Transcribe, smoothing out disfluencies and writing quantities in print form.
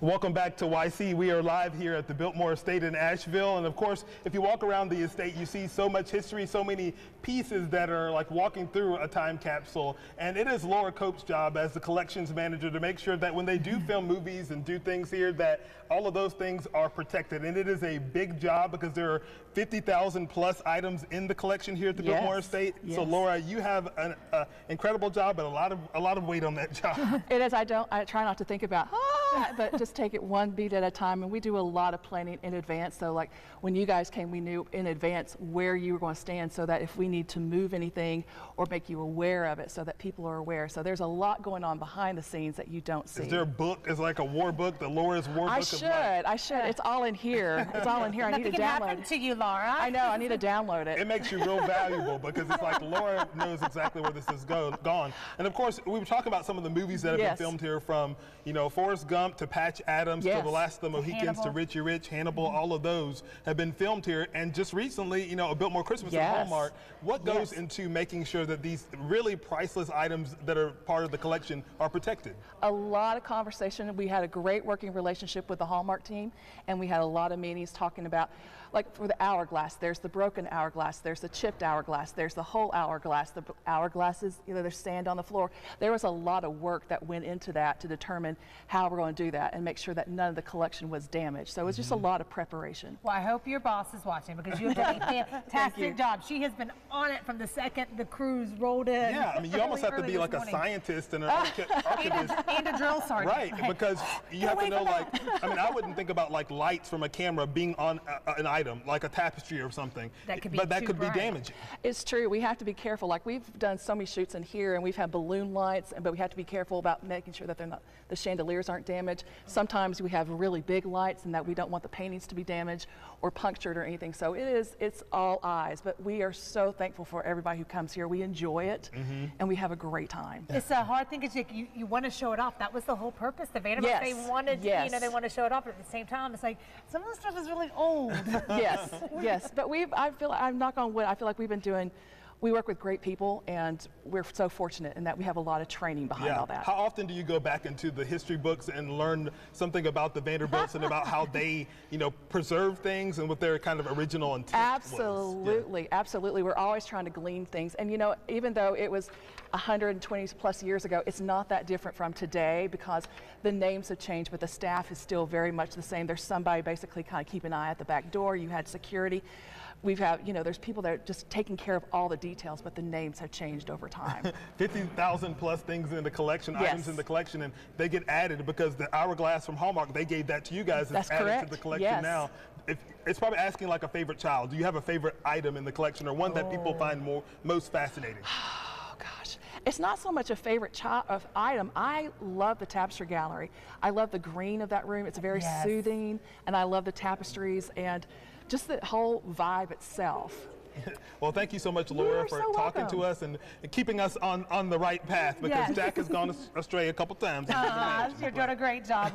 Welcome back to YC. We are live here at the Biltmore estate in Asheville. And of course, if you walk around the estate, you see so much history, so many pieces that are like walking through a time capsule. And it is Laura Cope's job as the collections manager to make sure that when they do film movies and do things here, that all of those things are protected. And it is a big job because there are 50,000 plus items in the collection here at the Biltmore estate. So Laura, you have an incredible job, but a lot of weight on that job. It is. I try not to think about, but just take it one beat at a time. And we do a lot of planning in advance. So like when you guys came, we knew in advance where you were going to stand so that if we need to move anything or make you aware of it so that people are aware. So there's a lot going on behind the scenes that you don't see. Is there a book? Is like a war book, the Laura's war book? I should. It's all in here. It's all in here. I need to download. Nothing can happen to you, Laura. I know. I need to download it. It makes you real valuable because it's like Laura knows exactly where this has gone. And of course, we were talking about some of the movies that have been filmed here, from Forrest Gump to Patch Adams to The Last of the Mohicans to Richie Rich, Hannibal. All of those have been filmed here. And just recently, a Biltmore Christmas at Hallmark. What goes into making sure that these really priceless items that are part of the collection are protected? A lot of conversation. We had a great working relationship with the Hallmark team, and we had a lot of meetings talking about, like for the hourglass, there's the broken hourglass, there's the chipped hourglass, there's the whole hourglass. The hourglasses, there's sand on the floor. There was a lot of work that went into that to determine how we're going to do that and make sure that none of the collection was damaged. So it was just a lot of preparation. Well, I hope your boss is watching because you've done a fantastic job. She has been on it from the second the crews rolled in. Yeah, I mean, you almost have to be like a scientist and an archivist. And a drill sergeant. Right, because you have to know, I wouldn't think about like lights from a camera being on an item, like a tapestry or something. That could be be damaging. It's true. We have to be careful. Like we've done so many shoots in here, and we've had balloon lights, but we have to be careful about making sure that the chandeliers aren't damaged. Sometimes we have really big lights, and that we don't want the paintings to be damaged or punctured or anything. So it's all eyes. But we are so thankful for everybody who comes here. We enjoy it, and we have a really time. It's a hard thing because you want to show it off. That was the whole purpose. The Vanderbilt, they wanted, they want to show it off, but at the same time, it's like some of the stuff is really old. Yes, but I'm knock on wood, I feel like we work with great people, and we're so fortunate in that we have a lot of training behind all that. How often do you go back into the history books and learn something about the Vanderbilts and about how they, preserve things and what their kind of original intent was? Absolutely. We're always trying to glean things. And, even though it was 120 plus years ago, it's not that different from today because the names have changed, but the staff is still very much the same. There's somebody basically kind of keep an eye at the back door. You had security. We've had, there's people that are just taking care of all the details, but the names have changed over time. 50,000 plus things in the collection, items in the collection, and they get added because the hourglass from Hallmark, they gave that to you guys. It's added to the collection now. It's probably asking like a favorite child. Do you have a favorite item in the collection or one that people find most fascinating? It's not so much a favorite item. I love the tapestry gallery. I love the green of that room. It's very soothing, and I love the tapestries and just the whole vibe itself. Well, thank you so much, Laura, for talking to us and keeping us on the right path because Jack has gone astray a couple times. You're doing a great job.